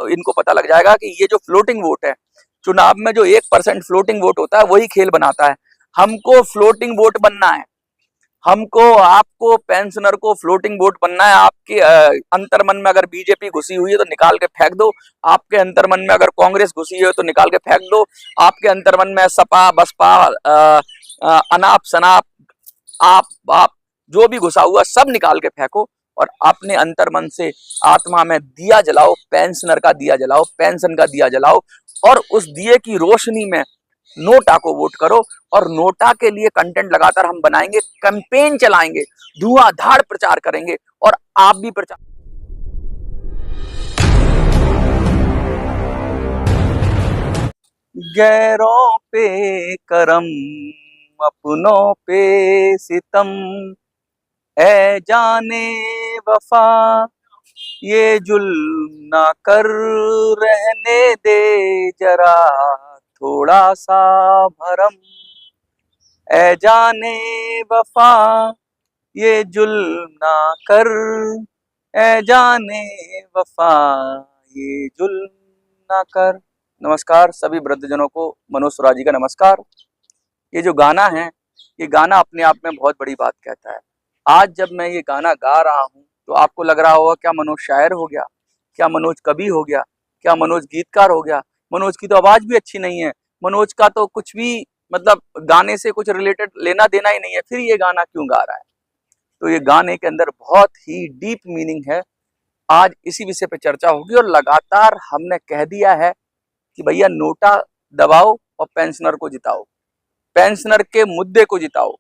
इनको पता लग जाएगा कि ये जो फ्लोटिंग वोट है, चुनाव में जो 1% फ्लोटिंग वोट होता है वही खेल बनाता है। हमको फ्लोटिंग वोट बनना है, हमको आपको पेंशनर को फ्लोटिंग वोट बनना है। आपके अंतर्मन में अगर बीजेपी घुसी हुई है तो निकाल के फेंक दो, आपके अंतर्मन में अगर कांग्रेस घुसी है तो निकाल के फेंक दो, आपके अंतर्मन में सपा बसपा अनाप शनाप आप जो भी घुसा हुआ सब निकाल के फेंको और अपने अंतर्मन से आत्मा में दिया जलाओ, पेंशनर का दिया जलाओ, पेंशन का दिया जलाओ और उस दिए की रोशनी में नोटा को वोट करो। और नोटा के लिए कंटेंट लगातार हम बनाएंगे, कैंपेन चलाएंगे, धुआंधार प्रचार करेंगे और आप भी प्रचार। गैरों पे करम अपनों पे सितम, ऐ जाने वफा ये जुल्म ना कर, रहने दे जरा थोड़ा सा भरम, ऐ जाने वफा ये जुल्म ना कर, ऐ जाने वफा ये जुल्म ना कर। नमस्कार सभी वृद्धजनों को, मनोज सुराजी का नमस्कार। ये जो गाना है, ये गाना अपने आप में बहुत बड़ी बात कहता है। आज जब मैं ये गाना गा रहा हूँ तो आपको लग रहा होगा क्या मनोज शायर हो गया, क्या मनोज कवि हो गया, क्या मनोज गीतकार हो गया, मनोज की तो आवाज भी अच्छी नहीं है, मनोज का तो कुछ भी मतलब गाने से कुछ रिलेटेड लेना देना ही नहीं है, फिर ये गाना क्यों गा रहा है। तो ये गाने के अंदर बहुत ही डीप मीनिंग है। आज इसी विषय पे चर्चा होगी और लगातार हमने कह दिया है कि भैया नोटा दबाओ और पेंशनर को जिताओ, पेंशनर के मुद्दे को जिताओ।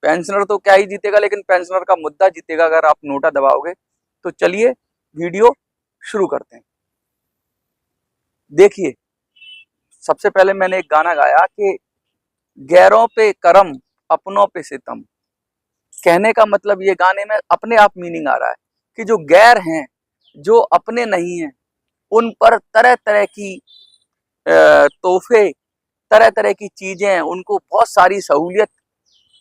पेंशनर तो क्या ही जीतेगा, लेकिन पेंशनर का मुद्दा जीतेगा अगर आप नोटा दबाओगे। तो चलिए वीडियो शुरू करते हैं। देखिए, सबसे पहले मैंने एक गाना गाया कि गैरों पे करम अपनों पे सितम। कहने का मतलब ये गाने में अपने आप मीनिंग आ रहा है कि जो गैर हैं, जो अपने नहीं हैं, उन पर तरह तरह की तोहफे, तरह तरह की चीजें, उनको बहुत सारी सहूलियत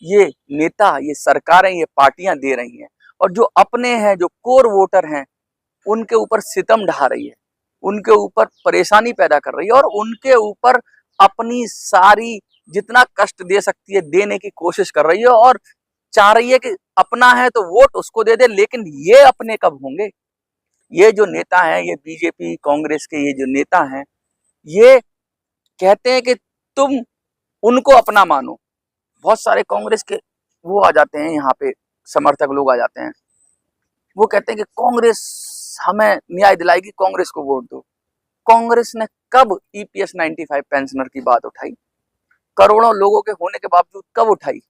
ये नेता, ये सरकारें, ये पार्टियां दे रही हैं। और जो अपने हैं, जो कोर वोटर हैं, उनके ऊपर सितम ढा रही है, उनके ऊपर परेशानी पैदा कर रही है और उनके ऊपर अपनी सारी जितना कष्ट दे सकती है देने की कोशिश कर रही है और चाह रही है कि अपना है तो वोट उसको दे दे। लेकिन ये अपने कब होंगे? ये जो नेता हैं, ये बीजेपी कांग्रेस के ये जो नेता हैं, ये कहते हैं कि तुम उनको अपना मानो। बहुत सारे कांग्रेस के वो आ जाते हैं, यहाँ पे समर्थक लोग आ जाते हैं, वो कहते हैं कि कांग्रेस हमें न्याय दिलाएगी, कांग्रेस को वोट दो। कांग्रेस ने कब ईपीएस 95 पेंशनर की बात उठाई? करोड़ों लोगों के होने के बावजूद कब उठाई?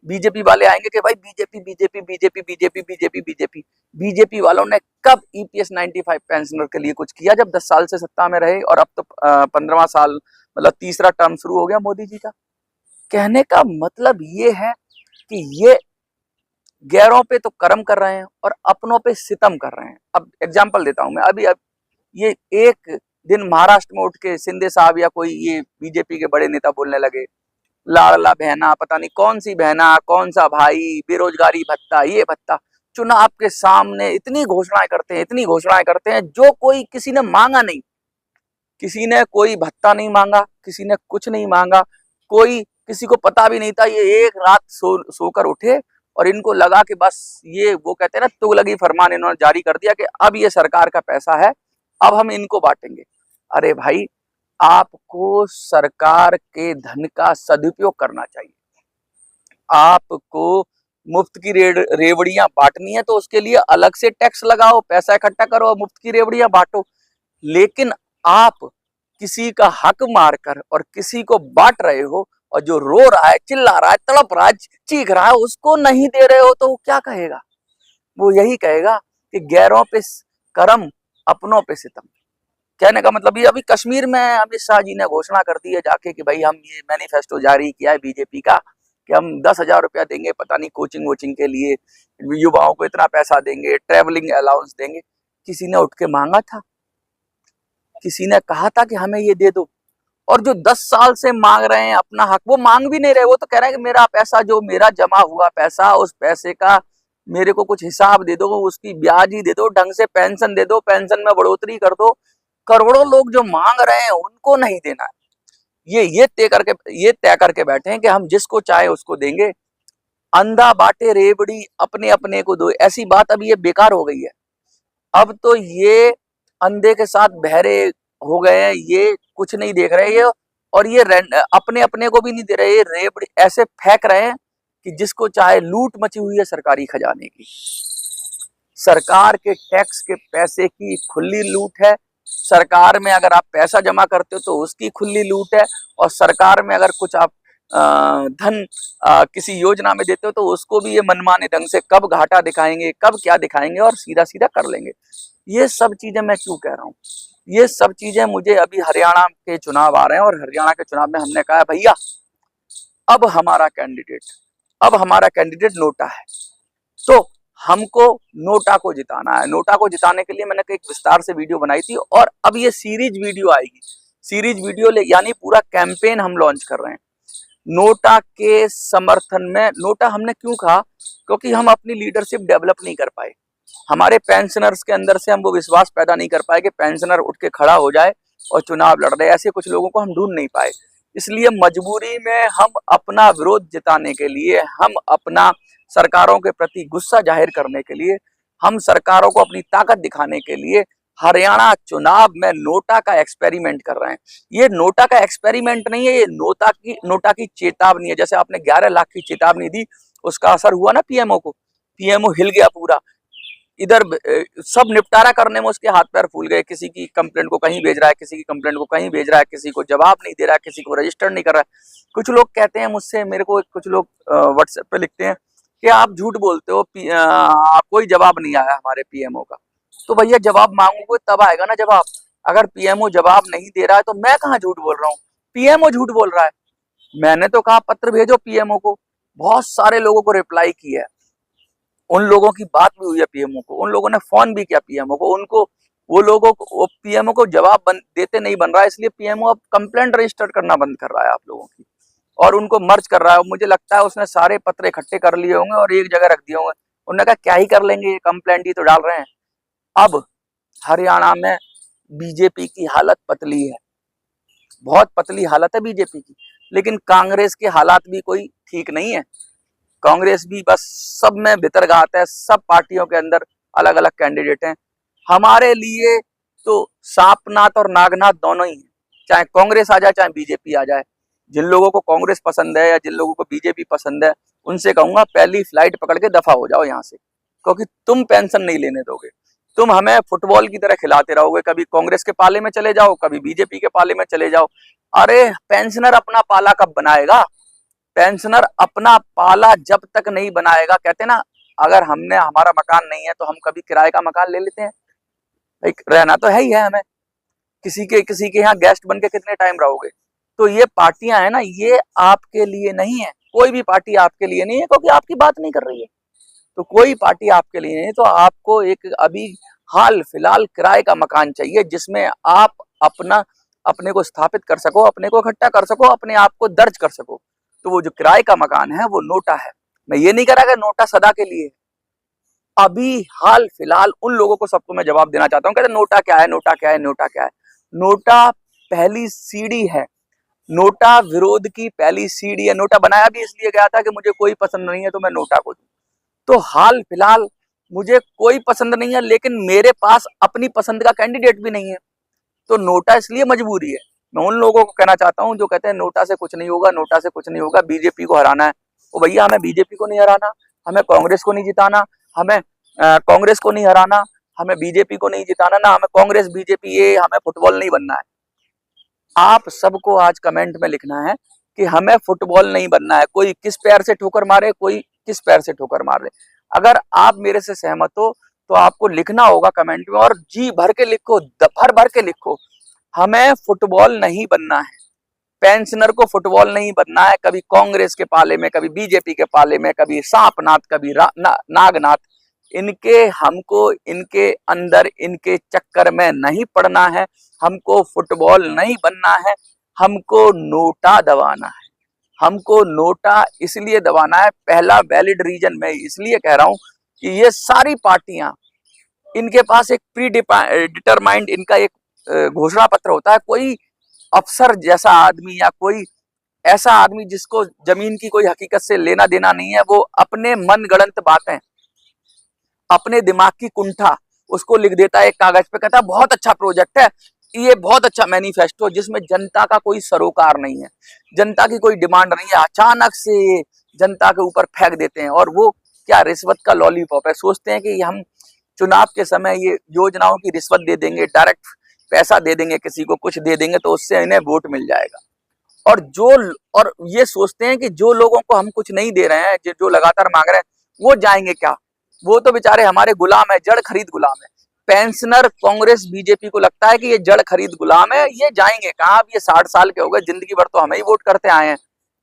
बीजेपी वाले आएंगे कि भाई BJP BJP BJP BJP BJP BJP BJP वालों ने कब ईपीएस 95 पेंशनर के लिए कुछ किया, जब 10 साल से सत्ता में रहे और अब तो 15वां साल, मतलब तीसरा टर्म शुरू हो गया मोदी जी का। कहने का मतलब ये है कि ये गैरों पे तो कर्म कर रहे हैं और अपनों पे सितम कर रहे हैं। अब एग्जांपल देता हूं मैं, अभी अब ये एक दिन महाराष्ट्र में उठ के शिंदे साहब या कोई ये बीजेपी के बड़े नेता बोलने लगे, लाडला बहना, पता नहीं कौन सी बहना, कौन सा भाई, बेरोजगारी भत्ता, ये भत्ता। चुनाव के सामने इतनी घोषणाएं करते हैं, इतनी घोषणाएं करते हैं, जो कोई किसी ने मांगा नहीं, किसी ने कोई भत्ता नहीं मांगा, किसी ने कुछ नहीं मांगा, कोई किसी को पता भी नहीं था। ये एक रात सोकर उठे और इनको लगा कि बस ये, वो कहते हैं ना, तुगलकी फरमान इन्होंने जारी कर दिया कि अब ये सरकार का पैसा है, अब हम इनको बांटेंगे। अरे भाई, आपको सरकार के धन का सदुपयोग करना चाहिए। आपको मुफ्त की रेवड़ियां बांटनी है तो उसके लिए अलग से टैक्स लगाओ, पैसा इकट्ठा करो और मुफ्त की रेवड़ियां बांटो। लेकिन आप किसी का हक मारकर और किसी को बांट रहे हो और जो रो रहा है, चिल्ला रहा है, तड़प रहा है, चीख रहा है, उसको नहीं दे रहे हो तो वो क्या कहेगा? वो यही कहेगा कि गैरों पे करम अपनों पे सितम। कहने का मतलब ये, अभी कश्मीर में अमित शाह जी ने घोषणा कर दी है जाके कि भाई हम ये मैनिफेस्टो जारी किया है बीजेपी का कि हम 10,000 रुपया देंगे, पता नहीं कोचिंग वोचिंग के लिए, युवाओं को इतना पैसा देंगे, ट्रेवलिंग अलाउंस देंगे। किसी ने उठ के मांगा था? किसी ने कहा था कि हमें ये दे दो? और जो 10 साल से मांग रहे हैं अपना हक, वो मांग भी नहीं रहे। वो तो कह रहे हैं कि मेरा पैसा, जो मेरा जमा हुआ पैसा, उस पैसे का मेरे को कुछ हिसाब दे दो, उसकी ब्याज ही दे दो, ढंग से पेंशन दे दो, पेंशन में बढ़ोतरी कर दो। करोड़ों लोग जो मांग रहे हैं उनको नहीं देना है। ये तय करके बैठे हैं कि हम जिसको चाहे उसको देंगे। अंधा बांटे रेवड़ी, अपने अपने को दो, ऐसी बात अब ये बेकार हो गई है। अब तो ये अंधे के साथ बहरे हो गए हैं, ये कुछ नहीं देख रहे ये, और ये अपने अपने को भी नहीं दे रहे, ये रेवड़ी ऐसे फेंक रहे हैं कि जिसको चाहे। लूट मची हुई है सरकारी खजाने की, सरकार के टैक्स के पैसे की खुली लूट है। सरकार में अगर आप पैसा जमा करते हो तो उसकी खुली लूट है, और सरकार में अगर कुछ आप धन किसी योजना में देते हो तो उसको भी ये मनमाने ढंग से कब घाटा दिखाएंगे, कब क्या दिखाएंगे, और सीधा सीधा कर लेंगे। ये सब चीजें मैं क्यों कह रहा हूँ, ये सब चीजें मुझे अभी हरियाणा के चुनाव आ रहे हैं, और हरियाणा के चुनाव में हमने कहा भैया अब हमारा कैंडिडेट नोटा है, तो हमको नोटा को जिताना है। नोटा को जिताने के लिए मैंने एक विस्तार से वीडियो बनाई थी, और अब ये सीरीज वीडियो आएगी। सीरीज वीडियो यानी पूरा कैंपेन हम लॉन्च कर रहे हैं नोटा के समर्थन में। नोटा हमने क्यों कहा, क्योंकि हम अपनी लीडरशिप डेवलप नहीं कर पाए। हमारे पेंशनर्स के अंदर से हम वो विश्वास पैदा नहीं कर पाए कि पेंशनर उठ के खड़ा हो जाए और चुनाव लड़ रहे। ऐसे कुछ लोगों को हम ढूंढ नहीं पाए, इसलिए मजबूरी में हम अपना विरोध जिताने के लिए, हम अपना सरकारों के प्रति गुस्सा जाहिर करने के लिए, हम सरकारों को अपनी ताकत दिखाने के लिए हरियाणा चुनाव में नोटा का एक्सपेरिमेंट कर रहे हैं। ये नोटा का एक्सपेरिमेंट नहीं है, ये नोटा की चेतावनी है। जैसे आपने 11 लाख की चेतावनी दी, उसका असर हुआ ना पीएमओ को, पीएमओ हिल गया पूरा। इधर सब निपटारा करने में उसके हाथ पैर फूल गए। किसी की कंप्लेंट को कहीं भेज रहा है, किसी की कंप्लेंट को कहीं भेज रहा है, किसी को जवाब नहीं दे रहा है, किसी को रजिस्टर नहीं कर रहा है। कुछ लोग कहते हैं मुझसे, मेरे को कुछ लोग व्हाट्सएप पे लिखते हैं कि आप झूठ बोलते हो, कोई जवाब नहीं आया हमारे पीएमओ का। तो भैया जवाब मांगोगे तब आएगा ना जवाब। अगर पीएमओ जवाब नहीं दे रहा है तो मैं कहाँ झूठ बोल रहा हूँ, पीएमओ झूठ बोल रहा है। मैंने तो कहा पत्र भेजो पीएमओ को, बहुत सारे लोगों को रिप्लाई किया है, उन लोगों की बात भी हुई है पीएमओ को, उन लोगों ने फोन भी किया पीएमओ को, उनको वो लोगों को पीएमओ को जवाब देते नहीं बन रहा है, इसलिए पीएमओ अब कंप्लेंट रजिस्टर करना बंद कर रहा है आप लोगों की, और उनको मर्ज कर रहा है। मुझे लगता है उसने सारे पत्र इकट्ठे कर लिए होंगे और एक जगह रख दिए होंगे। उन्होंने कहा क्या ही कर लेंगे, ये कंप्लेंट ही तो डाल रहे हैं। अब हरियाणा में बीजेपी की हालत पतली है, बहुत पतली हालत है बीजेपी की, लेकिन कांग्रेस के हालात भी कोई ठीक नहीं है। कांग्रेस भी बस सब में भितरघात है, सब पार्टियों के अंदर अलग अलग कैंडिडेट हैं। हमारे लिए तो सांपनाथ और नागनाथ दोनों ही हैं, चाहे कांग्रेस आ जाए चाहे बीजेपी आ जाए। जिन लोगों को कांग्रेस पसंद है या जिन लोगों को बीजेपी पसंद है, उनसे कहूंगा पहली फ्लाइट पकड़ के दफा हो जाओ यहाँ से, क्योंकि तुम पेंशन नहीं लेने दोगे। तुम हमें फुटबॉल की तरह खिलाते रहोगे, कभी कांग्रेस के पाले में चले जाओ, कभी बीजेपी के पाले में चले जाओ। अरे पेंशनर अपना पाला कब बनाएगा, पेंशनर अपना पाला जब तक नहीं बनाएगा। कहते ना, अगर हमने हमारा मकान नहीं है तो हम कभी किराए का मकान ले लेते हैं, रहना तो है ही है हमें। किसी के यहाँ गेस्ट बन के कितने टाइम रहोगे। तो ये पार्टियां है ना, ये आपके लिए नहीं है, कोई भी पार्टी आपके लिए नहीं है, क्योंकि आपकी बात नहीं कर रही है। तो कोई पार्टी आपके लिए नहीं, तो आपको एक अभी हाल फिलहाल किराए का मकान चाहिए, जिसमें आप अपने को स्थापित कर सको, अपने को इकट्ठा कर सको, अपने आप को दर्ज कर सको। तो वो जो किराए का मकान है वो नोटा है। मैं ये नहीं कह रहा कि नोटा सदा के लिए। अभी हाल फिलहाल उन लोगों को सबको मैं जवाब देना चाहता हूँ, कहते नोटा क्या है, नोटा क्या है, नोटा क्या है। नोटा पहली सीढ़ी है, नोटा विरोध की पहली सीढ़ी है। नोटा बनाया भी इसलिए गया था कि मुझे कोई पसंद नहीं है तो मैं नोटा को दूं। तो हाल फिलहाल मुझे कोई पसंद नहीं है, लेकिन मेरे पास अपनी पसंद का कैंडिडेट भी नहीं है, तो नोटा इसलिए मजबूरी है। मैं उन लोगों को कहना चाहता हूं जो कहते हैं नोटा से कुछ नहीं होगा, नोटा से कुछ नहीं होगा, बीजेपी को हराना है। तो भैया हमें बीजेपी को नहीं हराना, हमें कांग्रेस को नहीं जिताना, हमें कांग्रेस को नहीं हराना, हमें बीजेपी को नहीं जिताना, ना हमें कांग्रेस बीजेपी ये हमें फुटबॉल नहीं बनना है। आप सबको आज कमेंट में लिखना है कि हमें फुटबॉल नहीं बनना है। कोई किस पैर से ठोकर मारे, कोई किस पैर से ठोकर मारे। अगर आप मेरे से सहमत हो तो आपको लिखना होगा कमेंट में, और जी भर के लिखो, भर भर के लिखो, हमें फुटबॉल नहीं बनना है, पेंशनर को फुटबॉल नहीं बनना है। कभी कांग्रेस के पाले में, कभी बीजेपी के पाले में, कभी सांपनाथ, कभी नागनाथ, हमको इनके अंदर इनके चक्कर में नहीं पड़ना है। हमको फुटबॉल नहीं बनना है, हमको नोटा दबाना है। हमको नोटा इसलिए दबाना है, पहला वैलिड रीजन मैं इसलिए कह रहा हूं कि ये सारी पार्टियां, इनके पास एक प्री डिटरमाइंड इनका एक घोषणा पत्र होता है, कोई अफसर जैसा आदमी या कोई ऐसा आदमी जिसको जमीन की कोई हकीकत से लेना देना नहीं है, वो अपने मन गढ़ंत बातें, अपने दिमाग की कुंठा उसको लिख देता है एक कागज पे, कहता है बहुत अच्छा प्रोजेक्ट है, ये बहुत अच्छा मैनिफेस्टो, जिसमें जनता का कोई सरोकार नहीं है, जनता की कोई डिमांड नहीं है, अचानक से जनता के ऊपर फेंक देते हैं। और वो क्या रिश्वत का लॉलीपॉप है, सोचते हैं कि हम चुनाव के समय ये योजनाओं की रिश्वत दे देंगे, डायरेक्ट पैसा दे देंगे, किसी को कुछ दे देंगे तो उससे इन्हें वोट मिल जाएगा। और और ये सोचते हैं कि जो लोगों को हम कुछ नहीं दे रहे हैं, जो लगातार मांग रहे हैं, वो जाएंगे क्या, वो तो बेचारे हमारे गुलाम है, जड़ खरीद गुलाम है। पेंशनर कांग्रेस बीजेपी को लगता है कि ये जड़ खरीद गुलाम है, ये जाएंगे कहाँ, अब ये 60 साल के हो गए, जिंदगी भर तो हमें ही वोट करते आए हैं,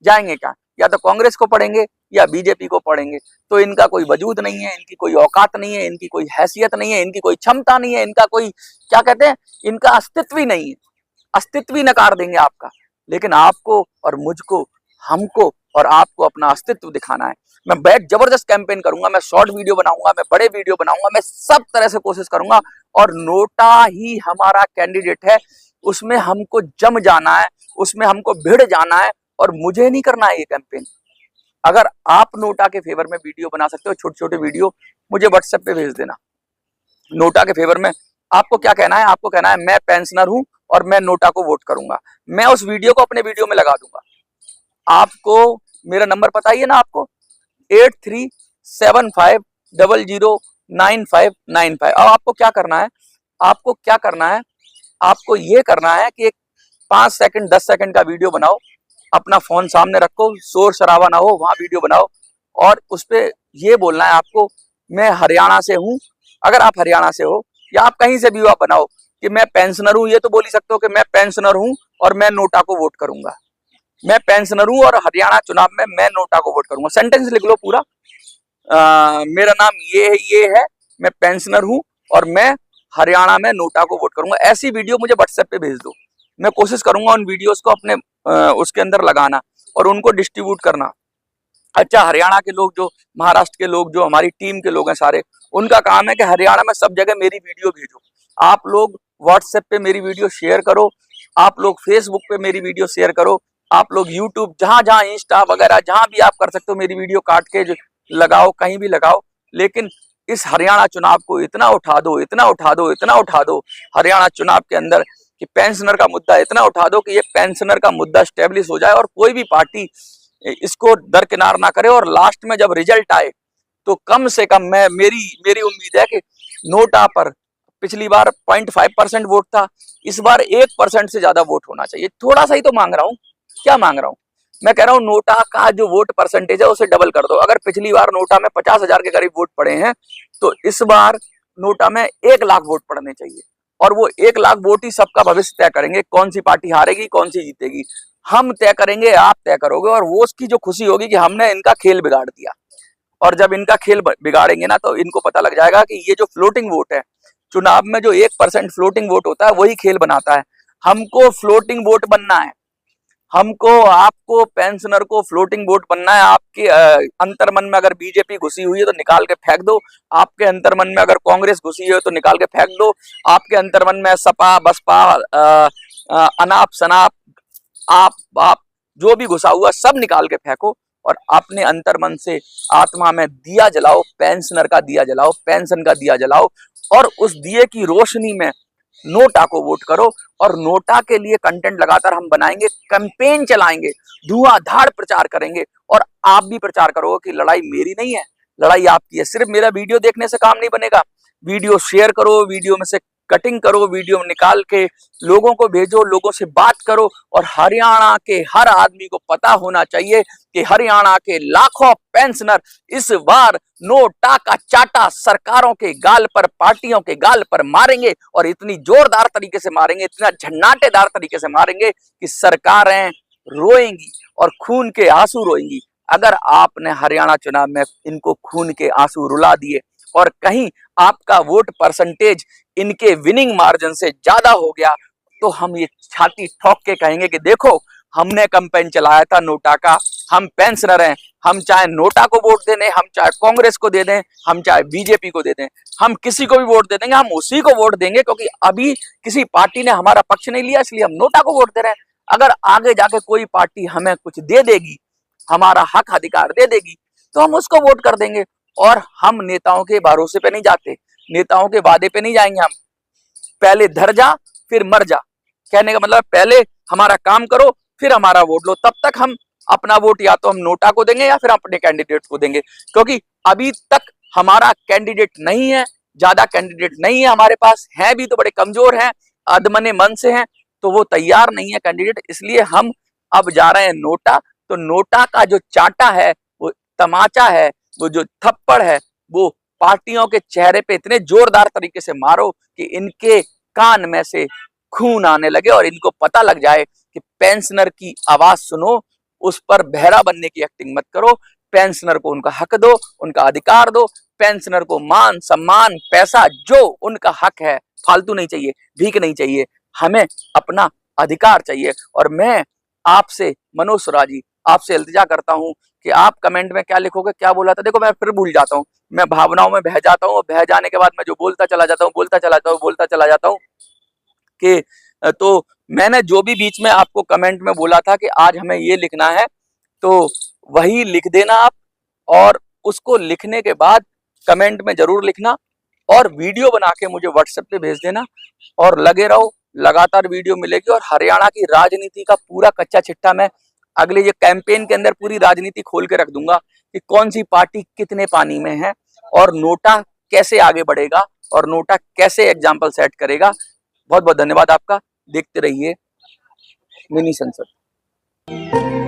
जाएंगे क्या, या तो कांग्रेस को पढ़ेंगे या बीजेपी को पढ़ेंगे। तो इनका कोई वजूद नहीं है, इनकी कोई औकात नहीं है, इनकी कोई हैसियत नहीं है, इनकी कोई क्षमता नहीं है, इनका कोई क्या कहते हैं, इनका अस्तित्व ही नहीं है, अस्तित्व ही नकार देंगे आपका। लेकिन आपको और मुझको, हमको और आपको अपना अस्तित्व दिखाना है। मैं जबरदस्त कैंपेन करूंगा, मैं शॉर्ट वीडियो बनाऊंगा, मैं बड़े वीडियो बनाऊंगा, मैं सब तरह से कोशिश करूंगा। और नोटा ही हमारा कैंडिडेट है, उसमें हमको जम जाना है, उसमें हमको भिड़ जाना है, और मुझे नहीं करना है ये कैंपेन। अगर आप नोटा के फेवर में वीडियो बना सकते हो, छोटे छोटे वीडियो मुझे व्हाट्सएप पे भेज देना। नोटा के फेवर में आपको क्या कहना है, आपको कहना है मैं पेंशनर हूं और मैं नोटा को वोट करूंगा, मैं उस वीडियो को अपने वीडियो में लगा दूंगा। आपको मेरा नंबर पता ही है ना, आपको 8375009595। अब आपको क्या करना है, आपको क्या करना है, आपको ये करना है कि एक 5 सेकंड 10 सेकंड का वीडियो बनाओ, अपना फोन सामने रखो, शोर शराबा ना हो, वहां वीडियो बनाओ, और उस पर ये बोलना है आपको, मैं हरियाणा से हूं। अगर आप हरियाणा से हो या आप कहीं से भी हो, आप बनाओ कि मैं पेंशनर हूं, ये तो बोल ही सकते हो कि मैं पेंशनर हूं और मैं नोटा को वोट करूंगा, मैं पेंशनर हूं और हरियाणा चुनाव में मैं नोटा को वोट करूंगा। सेंटेंस लिख लो पूरा, मेरा नाम ये है, मैं पेंशनर हूं और मैं हरियाणा में नोटा को वोट करूंगा। ऐसी वीडियो मुझे व्हाट्सएप पे भेज दो, मैं कोशिश करूंगा उन वीडियोस को अपने उसके अंदर लगाना और उनको डिस्ट्रीब्यूट करना। अच्छा, हरियाणा के लोग, जो महाराष्ट्र के लोग, जो हमारी टीम के लोग हैं सारे, उनका काम है कि हरियाणा में सब जगह मेरी वीडियो भेजो। आप लोग व्हाट्सएप पे मेरी वीडियो शेयर करो, आप लोग फेसबुक पे मेरी वीडियो शेयर करो, आप लोग यूट्यूब, जहां जहां इंस्टा वगैरह जहां भी आप कर सकते हो, मेरी वीडियो काट के लगाओ, कहीं भी लगाओ। लेकिन इस हरियाणा चुनाव को इतना उठा दो, इतना उठा दो, इतना उठा दो हरियाणा चुनाव के अंदर कि पेंशनर का मुद्दा इतना उठा दो कि ये पेंशनर का मुद्दा स्टेब्लिश हो जाए और कोई भी पार्टी इसको दरकिनार ना करे। और लास्ट में जब रिजल्ट आए तो कम से कम मेरी उम्मीद है कि नोटा पर पिछली बार 0.5% वोट था, इस बार 1% से ज्यादा वोट होना चाहिए। थोड़ा सा ही तो मांग रहा हूँ, क्या मांग रहा हूँ, मैं कह रहा हूँ नोटा का जो वोट परसेंटेज है उसे डबल कर दो। अगर पिछली बार नोटा में 50,000 के करीब वोट पड़े हैं, तो इस बार नोटा में 1 लाख वोट पड़ने चाहिए। और वो 1 लाख वोट ही सबका भविष्य तय करेंगे, कौन सी पार्टी हारेगी, कौन सी जीतेगी, हम तय करेंगे, आप तय करोगे। और वो उसकी जो खुशी होगी कि हमने इनका खेल बिगाड़ दिया। और जब इनका खेल बिगाड़ेंगे ना, तो इनको पता लग जाएगा कि ये जो फ्लोटिंग वोट है, चुनाव में जो 1% फ्लोटिंग वोट होता है, वही खेल बनाता है। हमको फ्लोटिंग वोट बनना है, हमको, आपको, पेंशनर को फ्लोटिंग वोट बनना है। आपके अंतर्मन में अगर बीजेपी घुसी हुई है तो निकाल के फेंक दो, आपके अंतर्मन में अगर कांग्रेस घुसी है तो निकाल के फेंक दो, आपके अंतर्मन में सपा बसपा अनाप शनाप आप बाप जो भी घुसा हुआ सब निकाल के फेंको और अपने अंतर्मन से आत्मा में दिया जलाओ, पेंशनर का दिया जलाओ, पेंशन का दिया जलाओ, और उस दिए की रोशनी में नोटा को वोट करो। और नोटा के लिए कंटेंट लगातार हम बनाएंगे, कैंपेन चलाएंगे, धुआंधार प्रचार करेंगे। और आप भी प्रचार करोगे कि लड़ाई मेरी नहीं है, लड़ाई आपकी है। सिर्फ मेरा वीडियो देखने से काम नहीं बनेगा, वीडियो शेयर करो, वीडियो में से कटिंग करो, वीडियो निकाल के लोगों को भेजो, लोगों से बात करो। और हरियाणा के हर आदमी को पता होना चाहिए कि हरियाणा के लाखों पेंशनर इस बार नोटा का चाटा सरकारों के गाल पर, पार्टियों के गाल पर मारेंगे, और इतनी जोरदार तरीके से मारेंगे, इतना झन्नाटेदार तरीके से मारेंगे कि सरकारें रोएंगी और खून के आंसू रोएंगी। अगर आपने हरियाणा चुनाव में इनको खून के आंसू रुला दिए और कहीं आपका वोट परसेंटेज इनके विनिंग मार्जिन से ज्यादा हो गया, तो हम ये छाती ठोक के कहेंगे कि देखो, हमने कैंपेन चलाया था नोटा का, हम पेंशनर हैं, हम चाहे नोटा को वोट दे दें, हम चाहे कांग्रेस को दे दें, हम चाहे बीजेपी को दे दें, हम किसी को भी वोट दे देंगे, हम उसी को वोट देंगे, क्योंकि अभी किसी पार्टी ने हमारा पक्ष नहीं लिया इसलिए हम नोटा को वोट दे रहे हैं। अगर आगे जाके कोई पार्टी हमें कुछ दे देगी, हमारा हक अधिकार दे देगी, तो हम उसको वोट कर देंगे। और हम नेताओं के भरोसे पे नहीं जाते, नेताओं के वादे पे नहीं जाएंगे। हम पहले धर जा फिर मर जा, कहने का मतलब पहले हमारा काम करो फिर हमारा वोट लो। तब तक हम अपना वोट या तो हम नोटा को देंगे या फिर अपने कैंडिडेट को देंगे, क्योंकि अभी तक हमारा कैंडिडेट नहीं है, ज्यादा कैंडिडेट नहीं है हमारे पास, हैं भी तो बड़े कमजोर हैं, अधमने मन से हैं, तो वो तैयार नहीं है कैंडिडेट, इसलिए हम अब जा रहे हैं नोटा। तो नोटा का जो चाटा है, वो तमाचा है, वो जो थप्पड़ है, वो पार्टियों के चेहरे पे इतने जोरदार तरीके से मारो कि इनके कान में से खून आने लगे और इनको पता लग जाए कि पेंशनर की आवाज सुनो, उस पर बहरा बनने की एक्टिंग मत करो। पेंशनर को उनका हक दो, उनका अधिकार दो, पेंशनर को मान सम्मान पैसा जो उनका हक है, फालतू नहीं चाहिए, भीख नहीं चाहिए, हमें अपना अधिकार चाहिए। और मैं आपसे मनोज सुराजी आपसे इल्तिजा करता हूं कि आप कमेंट में क्या लिखोगे, क्या बोला था, देखो मैं फिर भूल जाता हूं, मैं भावनाओं में बह जाता हूं, बह जाने के बाद मैं जो बोलता चला जाता हूं कि तो मैंने जो भी बीच में आपको कमेंट में बोला था कि आज हमें ये लिखना है, तो वही लिख देना आप, और उसको लिखने के बाद कमेंट में जरूर लिखना और वीडियो बना के मुझे व्हाट्सएप पे भेज देना। और लगे रहो, लगातार वीडियो मिलेगी। और हरियाणा की राजनीति का पूरा कच्चा चिट्ठा मैं अगले ये कैंपेन के अंदर पूरी राजनीति खोल के रख दूंगा कि कौन सी पार्टी कितने पानी में है और नोटा कैसे आगे बढ़ेगा और नोटा कैसे एग्जाम्पल सेट करेगा। बहुत बहुत धन्यवाद आपका, देखते रहिए मिनी संसद।